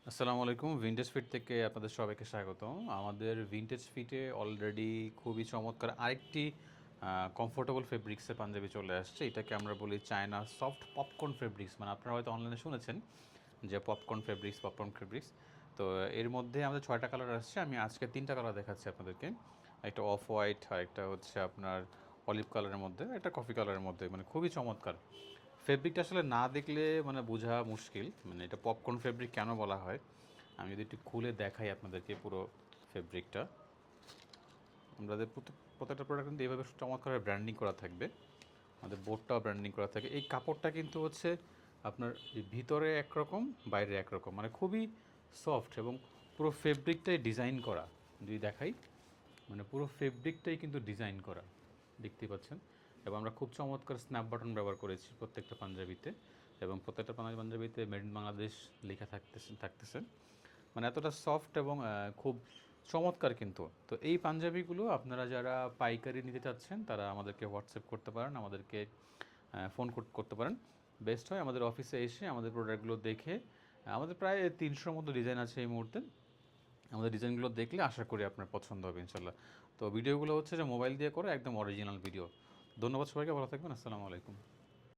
আসসালামু আলাইকুম। Vintage fit থেকে আপনাদের সবাইকে স্বাগতম। আমাদের ভিনটেজ ফিটে অলরেডি খুবই চমৎকার আরেকটি কমফোর্টেবল ফেব্রিক্সের পাঞ্জাবি চলে আসছে। এটাকে আমরা বলি চায়না সফট পপকর্ন ফেব্রিক্স। মানে আপনারা হয়তো অনলাইনে শুনেছেন যে পপকর্ন ফেব্রিক্স। তো এর মধ্যে আমাদের ৬টা কালার আসছে। আমি আজকে ৩টা কালার দেখাচ্ছি আপনাদেরকে। একটা অফ হোয়াইট, আরেকটা হচ্ছে আপনার অলিভ কালারের মধ্যে, একটা কফি কালারের মধ্যে। মানে খুবই চমৎকার। ফেব্রিকটা আসলে না দেখলে মানে বোঝা মুশকিল, মানে এটা পপকর্ন ফেব্রিক কেন বলা হয়। আমি যদি একটু খুলে দেখাই আপনাদেরকে পুরো ফেব্রিকটা। আমাদের প্রত্যেকটা প্রোডাক্ট কিন্তু এইভাবে চমৎকার ব্র্যান্ডিং করা থাকবে। আমাদের বোর্ডটাও ব্র্যান্ডিং করা থাকে। এই কাপড়টা কিন্তু হচ্ছে আপনার ভিতরে একরকম, বাইরে একরকম, মানে খুবই সফট এবং পুরো ফেব্রিকটাই ডিজাইন করা। যদি দেখাই, মানে পুরো ফেব্রিকটাই কিন্তু ডিজাইন করা, দেখতেই পাচ্ছেন। এবং আমরা খুব চমৎকার স্ন্যাপ বাটন ব্যবহার করেছি প্রত্যেকটা পাঞ্জাবিতে, এবং প্রত্যেকটা পাঞ্জাবিতে মেড ইন বাংলাদেশ লেখা থাকতেছে। মানে এতটা সফট এবং খুব চমৎকার কিন্তু। তো এই পাঞ্জাবিগুলো আপনারা যারা পাইকারি নিতে চাচ্ছেন তারা আমাদেরকে হোয়াটসঅ্যাপ করতে পারেন, আমাদেরকে ফোন করতে পারেন। বেস্ট হয় আমাদের অফিসে এসে আমাদের প্রোডাক্টগুলো দেখে, আমাদের প্রায় ৩০০ মতো ডিজাইন আছে এই মুহূর্তে। আমাদের ডিজাইনগুলো দেখলে আশা করি আপনার পছন্দ হবে ইনশাল্লাহ। তো ভিডিওগুলো হচ্ছে যে মোবাইল দিয়ে করে একদম অরিজিনাল ভিডিও। ধন্যবাদ সবাইকে, ভালো থাকবেন। আসসালামু আলাইকুম।